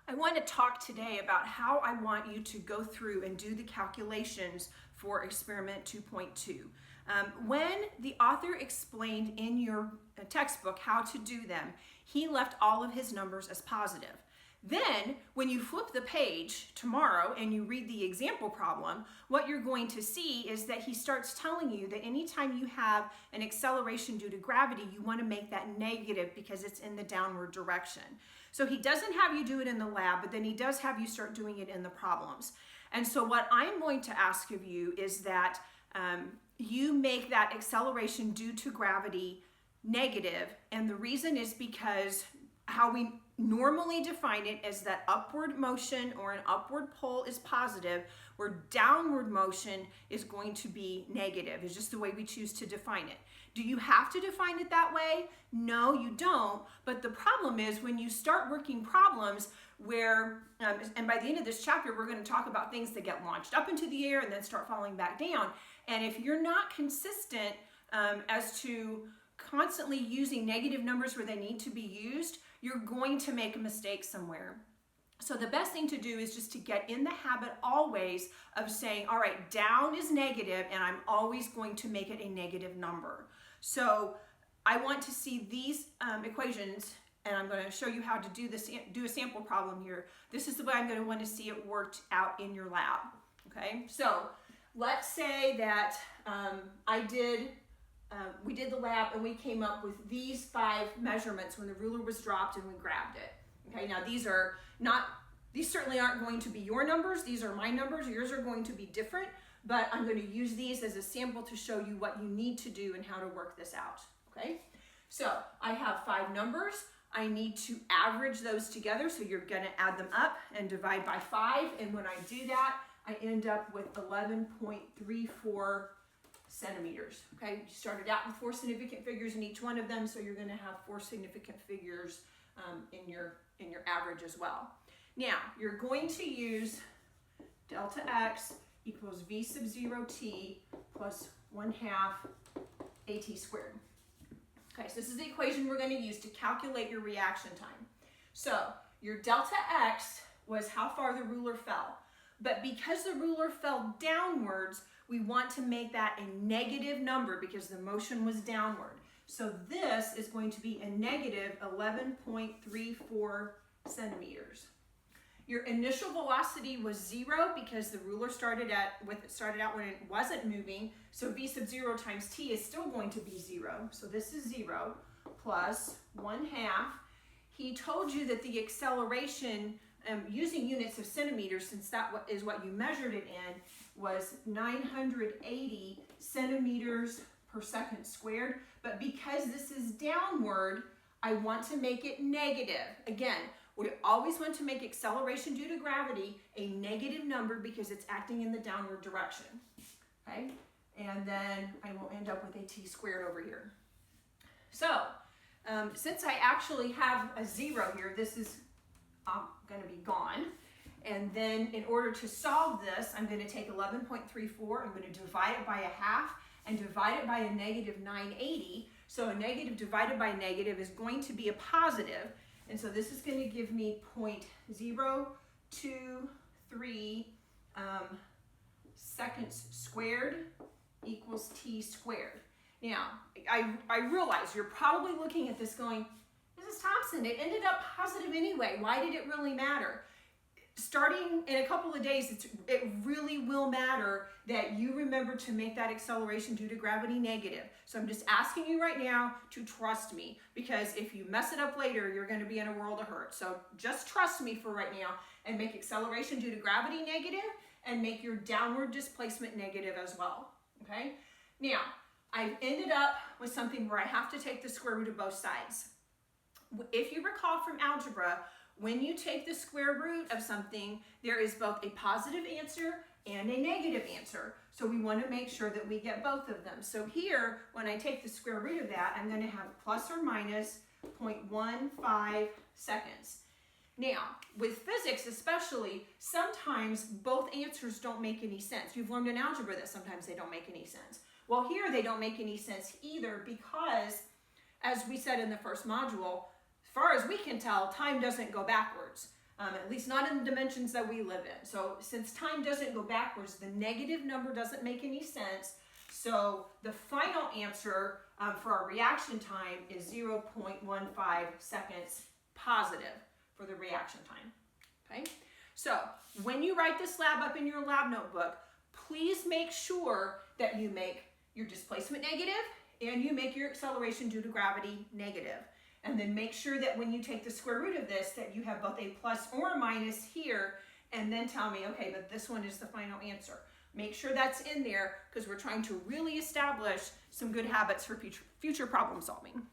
I want to talk today about how I want you to go through and do the calculations for experiment 2.2. When the author explained in your textbook how to do them, he left all of his numbers as positive. Then, when you flip the page tomorrow and you read the example problem, what you're going to see is that he starts telling you that anytime you have an acceleration due to gravity, you want to make that negative because it's in the downward direction. So he doesn't have you do it in the lab, but then he does have you start doing it in the problems. And so what I'm going to ask of you is that you make that acceleration due to gravity negative, and the reason is because how we normally define it is that upward motion or an upward pull is positive, where downward motion is going to be negative. It's just the way we choose to define it. Do you have to define it that way? No, you don't. But the problem is when you start working problems where, and by the end of this chapter, we're going to talk about things that get launched up into the air and then start falling back down. And if you're not consistent as to constantly using negative numbers where they need to be used, you're going to make a mistake somewhere. So the best thing to do is just to get in the habit always of saying, all right, down is negative, and I'm always going to make it a negative number. So I want to see these equations, and I'm going to show you how to do a sample problem here. This is the way I'm going to want to see it worked out in your lab. Okay, so let's say that we did the lab and we came up with these 5 measurements when the ruler was dropped and we grabbed it. Okay, now these certainly aren't going to be your numbers. These are my numbers. Yours are going to be different, but I'm going to use these as a sample to show you what you need to do and how to work this out. Okay, so I have 5 numbers. I need to average those together, so you're going to add them up and divide by 5, and when I do that, I end up with 11.34 centimeters. Okay, you started out with 4 significant figures in each one of them, so you're going to have 4 significant figures in your average as well. Now, you're going to use delta x equals v sub 0 t plus 1/2 at squared. Okay, so this is the equation we're going to use to calculate your reaction time. So your delta x was how far the ruler fell. But because the ruler fell downwards, we want to make that a negative number because the motion was downward. So this is going to be a negative 11.34 centimeters. Your initial velocity was 0 because the ruler started out when it wasn't moving. So v sub 0 times t is still going to be 0. So this is 0 plus 1/2. He told you that the acceleration, using units of centimeters, since that is what you measured it in, was 980 centimeters per second squared. But because this is downward, I want to make it negative. Again, we always want to make acceleration due to gravity a negative number because it's acting in the downward direction. Okay, and then I will end up with a t squared over here. So since I actually have a 0 here, this is going to be gone. And then in order to solve this, I'm going to take 11.34, I'm going to divide it by 1/2 and divide it by a negative 980. So a negative divided by negative is going to be a positive. And so this is going to give me 0.023 seconds squared equals t squared. Now, I realize you're probably looking at this going, Mrs. Thompson, it ended up positive anyway. Why did it really matter? Starting in a couple of days, it really will matter that you remember to make that acceleration due to gravity negative. So I'm just asking you right now to trust me, because if you mess it up later, you're going to be in a world of hurt. So just trust me for right now and make acceleration due to gravity negative and make your downward displacement negative as well. Okay? Now, I've ended up with something where I have to take the square root of both sides. If you recall from algebra, when you take the square root of something, there is both a positive answer and a negative answer. So we want to make sure that we get both of them. So here, when I take the square root of that, I'm going to have plus or minus 0.15 seconds. Now, with physics especially, sometimes both answers don't make any sense. You've learned in algebra that sometimes they don't make any sense. Well, here they don't make any sense either because, as we said in the first module, as far as we can tell, time doesn't go backwards. at least not in the dimensions that we live in. So since time doesn't go backwards, the negative number doesn't make any sense. So the final answer for our reaction time is 0.15 seconds positive for the reaction time. Okay, so when you write this lab up in your lab notebook, please make sure that you make your displacement negative and you make your acceleration due to gravity negative. And then make sure that when you take the square root of this, that you have both a plus or a minus here, and then tell me, okay, but this one is the final answer. Make sure that's in there because we're trying to really establish some good habits for future problem solving.